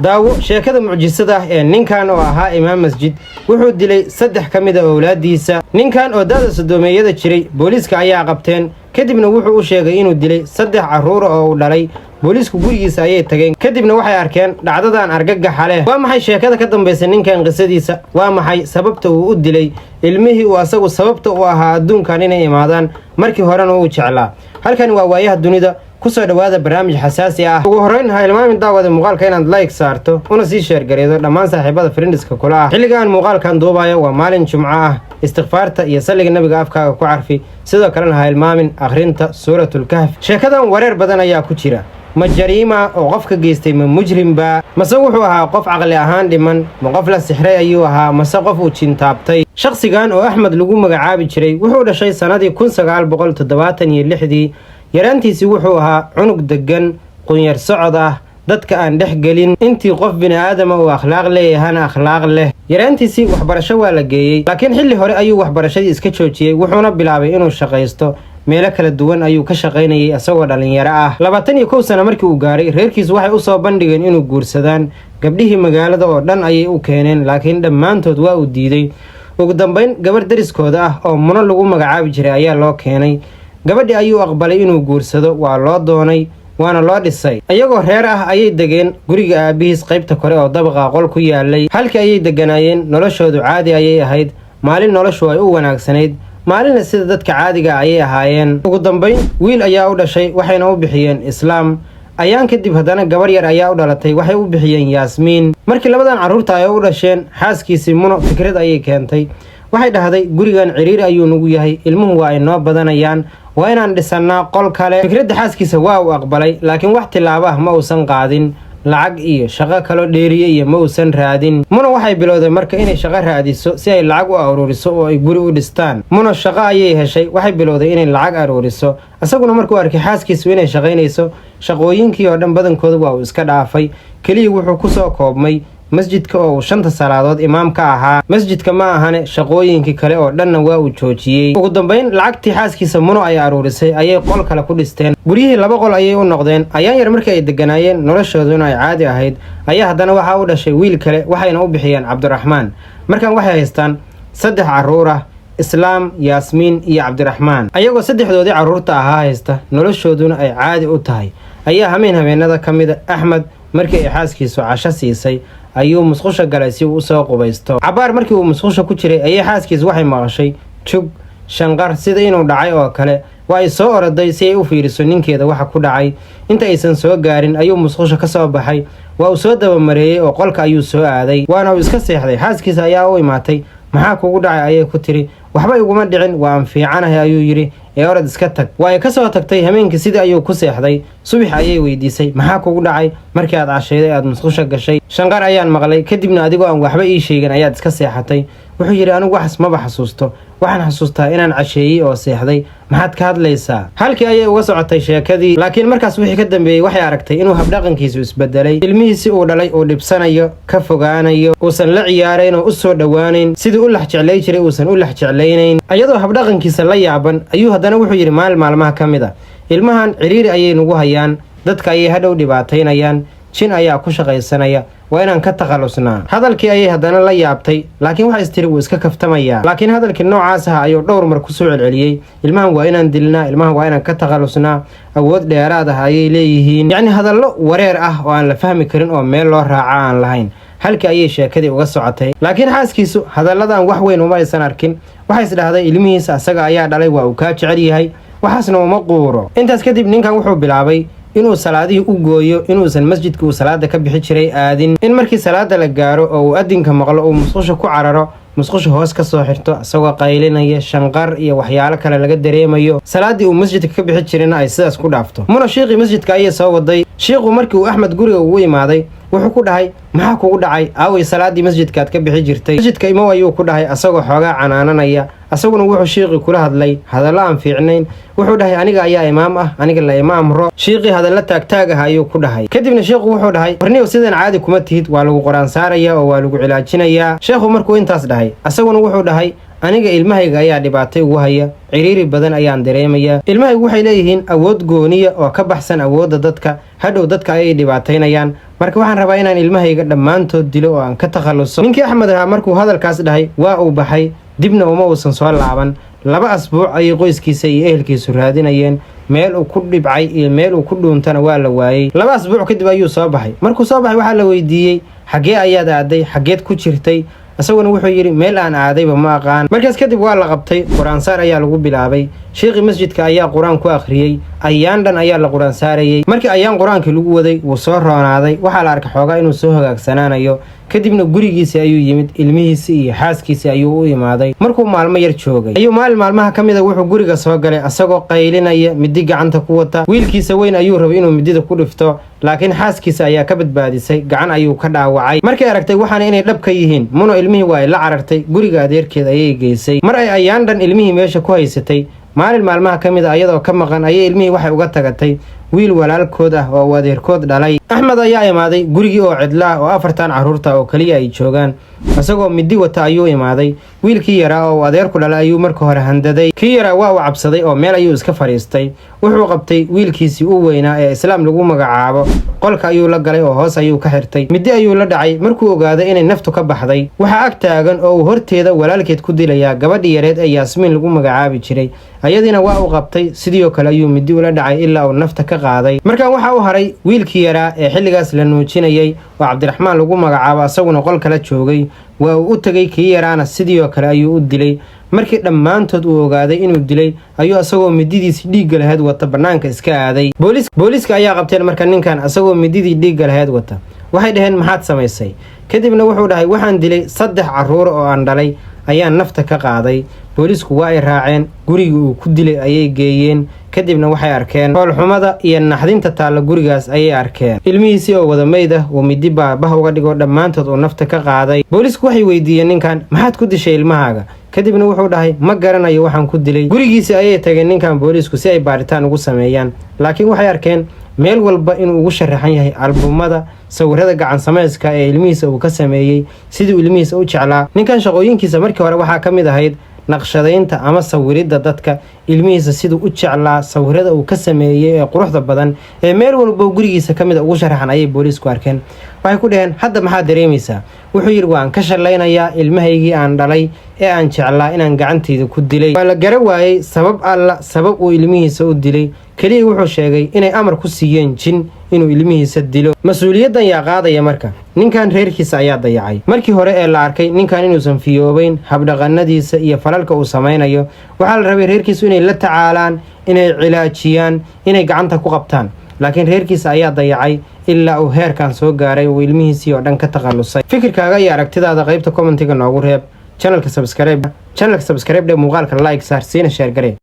daawo sheekada mucjisada ah ee ninkan oo ahaa imaam masjid wuxuu dilay 3 kamid ah awlaadiisa. ninkan oo da'da sodoomeeyada jiray booliiska ayaa qabteen kadibna wuxuu u sheegay inuu dilay 3 caruur oo uu dhalay. booliisku gurigiisa ayay tageen kadibna waxay arkeen dhacdadan argagaxa leh. waa maxay sheekada ka dambaysa ninkan qisadiisa? waa maxay sababta uu u dilay ilmihii uu asagu sababta u ahaa adduunkan inay imaadaan markii horena uu jeclaa? halkan waa waayaha dunida. kusoo dhawaada barnaamij xasaasi ah. ugu horeyn ha ilmaamin daawada muuqaalka inaad like saarto una sii share gareedo dhammaan saaxiibada friendiska kula ah. xilligan muuqaalkan duubayo waa maalin jumco ah. istighfaarta iyo salliga nabiga afkaaga ku carfi. sidoo kalena ha ilmaamin akhrinta suuratul kahf. sheekadan wareer badan ayaa ku jira. ma jariima oo qof ka geystay ma mujrimba mase wuxuu ahaa qof caqli ahaan dhiman? ma qof la sixray ayuu ahaa mase qof uu jintaabtay? shakhsigan oo axmed lagu magacaabi jiray wuxuu dhashay sanadii 1976. yaraantiisii wuxuu ahaa cunug deggan, qunyar socod ah, dadka aan dhex gelin. intii qof bini'aadama uu akhlaaq leeyahana akhlaaq leh. yaraantiisii waxbarasho waa la geeyey, laakiin xilli hore ayuu waxbarashadii iska joojiyey wuxuuna bilaabay inuu shaqaysto. meelo kala duwan ayuu ka shaqaynayay asagoo dhalinyaro ah. 21 sano markii uu gaaray reerkiisu waxay u soo bandhigeen inuu guursadaan. gabdhihii magaalada oo dhan ayay u keeneen, laakiin dhammaantood waa uu diiday. ugu dambayn gabar dariskooda ah oo Muno lagu magacaabi jiray ayaa loo keenay. gabadhii ayuu aqbalay inuu guursado. waa loo doonay waana loo dhisay. iyagoo reer ah ayay degeen guriga aabihiis qaybta kore oo dabaqa qol ku yaalay. halkii ayay deganaayeen. noloshoodu caadi ayay ahayd. maalin noloshu ay u wanaagsanayd, maalinna sida dadka caadiga ayay ahaayeen. ugu dambayn wiil ayaa u dhashay, waxayna u bixiyeen Islaam. ayaan kadib haddana gabar yar ayaa u dhalatay, waxay u bixiyeen Yaasmiin. markii labadan carruurta ay u dhasheen xaaskiisii Muno fikrad ayay keentay. waxay dhahday gurigan ciriiri ayuu nagu yahay, ilmuhu waa ay noo badanayaan, waa inaan dhisannaa qol kale. fikradda xaaskiisa waa uu aqbalay, laakiin wax tilaabo ah ma uusan qaadin. lacag iyo shaqo kaloo dheeriye iyo ma uusan raadin. Muno waxay bilowday marka inay shaqo raadiso si ay lacag u aruuriso oo ay guri u dhistaan. Muno shaqo ayay heshay, waxay bilowday inay lacag aruuriso. asaguna markuu arkay xaaskiisu inay shaqaynayso, shaqooyinkii oo dhan badankooda waa uu iska dhaafay. keliya wuxuu ku soo koobmay masjidka oo uu 5 salaadood imaam ka ahaa. masjidka ma ahane shaqooyinkii kale oo dhanna waa uu joojiyey. ugu dambayn lacagtii xaaskiisa Muno ay aruurisay ayay qol kale ku dhisteen. guryihii 2 qol ayay u noqdeen. ayaan yar markii ay deganaayeen noloshooduna ay caadi ahayd ayaa haddana waxaa u dhashay wiil kale, waxayna u bixiyeen Cabdiraxmaan. markan waxay haystaan 3 carruur ah: Islaam, Yaasmiin iyo Cabdiraxmaan. ayagoo 3doodii carruurta ahaa haysta noloshooduna ay caadi u tahay ayaa habeenada ka mid Axmed markii ay xaaskiisu casho siisay ayuu musqusha galay si uu u soo qubaysto. cabaar markii uu musqusha ku jiray ayay xaaskiisu waxay maqashay jug, shanqar sida inuu dhacay oo kale. waa ay soo oroday si ay u fiiriso ninkeeda waxa ku dhacay. inta aysan soo gaarin ayuu musqusha ka soo baxay. waa uu soo dabamareeyey oo qolka ayuu soo aaday, waana uu iska seexday. xaaskiisa ayaa u imaatay. maxaa kugu dhacay ayay ku tiri. waxba iguma dhicin, waan fiicanahay ayuu yidhi, ee orod iska tag. waa ay ka soo tagtay. habeenkii sidii ayuu ku seexday. subax ayay weydiisay maxaa kugu dhacay markii aad cashayday aad musqusha gashay? shanqar ayaan maqlay, kadibna adigoo aan waxba ii sheegin ayaad iska seexatay. wuxuu yidhi anigu waxas maba xasuusto, waxaan xasuustaa inaan casheeyey oo seexday. maxaad ka hadlaysaa? halkii ayay uga socotay sheekadii, laakiin markaas wixii ka dambeeyey waxay aragtay inuu habdhaqankiisu isbedelay. ilmihiisi uu dhalay uu dhibsanayo, ka fogaanayo, uusan la ciyaarayn oo u soo dhowaanayn, sidii u lax jeclay jiray uusan u lax jeclaynayn. iyadoo habdhaqankiisa la yaaban ayuu haddana wuxuu yidhi maalin maalmaha ka mid a, ilmahan ciriiri ayay nagu hayaan, dadka ayay hadhow dhibaataynayaan, jin ayaa ku shaqaysanaya, waa inaan ka takhalusnaa. hadalkii ayay haddana la yaabtay, laakiin waxay istiri wuu iska kaftamayaa. laakiin hadalkii noocaas ah ayuu dhowr mar ku soo celceliyey. ilmahan waa inaan dilnaa, ilmahan waa inaan ka takhalusnaa, awood dheeraad ah ayay leeyihiin. yacni hadallo wareer ah oo aan la fahmi karin oo meel loo raaca aan lahayn. halkii ayay sheekadii uga socotay, laakiin xaaskiisu hadalladan wax weyn uma aysan arkin. waxay isdhahday ilmihiisa asaga ayaa dhalay, waa uu kaa jecel yahay, waxaasna uma quuro. intaas kadib ninkan wuxuu bilaabay inuu salaadihii u gooyo, inuusan masjidka uu salaada ka bixi jiray aadin, in markii salaada la gaaro oo uu adinka maqlo uu musqusha ku cararo, musqusha hoos ka soo xirto isagoo qaylinaya, shanqar iyo waxyaalo kale laga dareemayo. salaadii uu masjidka ka bixi jirayna ay sidaas ku dhaafto. Muno shiiqii masjidka ayay soo waday. shiiqu markii uu Axmed guriga ugu imaaday wuxuu ku dhahay maxaa kugu dhacay? aaway salaadii masjidkaad ka bixi jirtay? masjidka imow ayuu ku dhahay asagoo xoogaa canaananaya. asaguna wuxuu shiiqii kula hadlay hadallo aan fiicnayn. wuxuu dhahay aniga ayaa imaam ah, aniga la ima amro. shiiqii hadallo taagtaag ah ayuu ku dhahay. kadibna shiiqu wuxuu dhahay warniyow sidan caadi kuma tihid, waa lagu quraan saaraya oo waa lagu cilaajinayaa. sheekhu markuu intaas dhahay asaguna wuxuu dhahay aniga ilmahayga ayaa dhibaatay ugu haya, ciriiri badan ayaan dareemayaa. Ilmahaygu waxay leeyihiin awood gooniya oo ka baxsan awoodda dadka, hadhow dadka ayay dhibaataynayaan, marka waxaan rabaa inaan ilmahayga dhammaantood dilo oo aan ka takhaluso. Ninkii Axmed ahaa markuu hadalkaas dhahay waa uu baxay, dibna uma uusan soo laaban. 2 asbuuc ayay qoyskiisa iyo ehelkiisu raadinayeen, meel uu ku dhibcay iyo meel uu ku dhuuntana waa la waayay. 2 asbuuc kadib ayuu soo baxay. Markuu soo baxay waxaa la weydiiyey, xagee ayaad aaday, xageed ku jirtay? asaguna wuxuu yiri meel aan aadayba ma aqaan. markaas kadib waa la qabtay, quraan saar ayaa lagu bilaabay. sheekhi masjidka ayaa quraan ku akhriyay, ayaan dhan ayaa la quraan saarayay. markii ayaan quraankii lagu waday wuu soo roonaaday, waxaa la arkay xoogaa inuu soo hagaagsanaanayo. kadibna gurigiisa ayuu yimid, ilmihiisa iyo xaaskiisa ayuu u imaaday. markuu maalmo yar joogay ayuu maalmaha ka mid ah wuxuu guriga soo galay asagoo qaylinaya, midi gacanta ku wata. wiilkiisa weyn ayuu rabay inuu midida ku dhifto, laakiin xaaskiisa ayaa ka badbaadisay, gacan ayuu ka dhaawacay. markay aragtay waxaana inay dhab ka yihiin, muno ilmihii waa ay la carartay, guriga adeerkeed ayay geysay. mar ay ayaan dhan ilmihii meesha ku haysatay, maalin maalmaha ka mid ah iyadoo ka maqan ayay ilmihii waxay uga tagatay wiil walaalkood ah oo adeerkood dhalay. Axmed ayaa imaaday gurigii oo cidla ah oo 4 carruurta oo kaliya ay joogaan, asagoo midi wata ayuu imaaday. wiilkii yaraa oo adeerku dhalay ayuu marka hore handaday. kii yaraa waa uu cabsaday oo meel ayuu iska fariistay. wuxuu qabtay wiilkiisii u weynaa ee islaam lagu magacaabo, qolka ayuu la galay oo hoos ayuu ka xirtay. midi ayuu la dhacay. markuu ogaaday inay naftu ka baxday, waxaa ag taagan oo uu horteeda walaalkeed ku dilayaa gabadhii yareed ee Yaasmiin lagu magacaabi jiray. ayadiina waa uu qabtay, sidoo kale ayuu midi ula dhacay ilaa uu nafta ka qaaday. markaan waxa uu haray wiilkii yaraa ee xilligaas la nuujinayay oo Cabdiraxmaan lagu magacaabo, asaguna qol kala joogay. waa uu u tagay, kii yaraana sidoo kale ayuu u dilay. markii dhammaantood uu ogaaday inuu dilay ayuu asagoo mididiisa dhiigga lahayd wata banaanka iska aaday. booliiska ayaa qabteen marka ninkan asagoo mididii dhiigga lahayd wata. waxay dhaheen maxaad samaysay? kadibna wuxuu dhahay waxaan dilay 3 carruur oo aan dhalay ayaan nafta ka qaaday. booliisku waa ay raaceen, gurigii uu ku dilay ayay geeyeen. kadibna waxay arkeen hoolxumada iyo naxdinta taalla gurigaas ayay arkeen. ilmihiisii oo wada meyd ah uu midi baabaha uga dhigo, dhammaantood uu nafta ka qaaday. booliisku waxay weydiiyeen ninkan maxaad ku dishay ilmahaaga? kadibna wuxuu dhahay ma garanayo waxaan ku dilay. gurigiisii ayay tageen ninkan booliisku si ay baaritaan ugu sameeyaan, laakiin waxay arkeen meel walba inuu ugu sharaxan yahay albumada sawirada gacan samayska ee ilmihiisa uu ka sameeyey, siduu ilmihiisa u jeclaa. ninkan shaqooyinkiisa markii hore waxaa ka mid ahayd naqshadaynta ama sawiridda dadka. ilmihiisa siduu u jeclaa sawirada uu ka sameeyey ee quruxda badan ee meel walba gurigiisa ka mid ugu sharaxan ayay booliisku arkeen. waxay ku dhaheen hadda maxaad dareemaysaa? wuxuu yidhi waan ka shalaynayaa ilmahaygii aan dhalay ee aan jeclaa inaan gacantayda ku dilay. waa la gara waayey sabab uu ilmihiisa u dilay, keliya wuxuu sheegay inay amar ku siiyeen jin inuu ilmihiisa dilo. mas-uuliyaddan yaa qaadaya marka ninkan reerkiisa ayaa dayacay. markii hore ee la arkay ninkan inuusan fiyoobayn habdhaqanadiisa iyo falalka uu samaynayo, waxaa la rabay reerkiisu inay la tacaalaan, inay cilaajiyaan, inay gacanta ku qabtaan. laakiin reerkiisa ayaa dayacay ilaa uu heerkan soo gaaray uu ilmihiisii oo dhan ka takhalusay. fikirkaaga iyo aragtidaada qaybta commentiga noogu reeb. channelka subscribe dhe, muuqaalka like saar, siina share garee.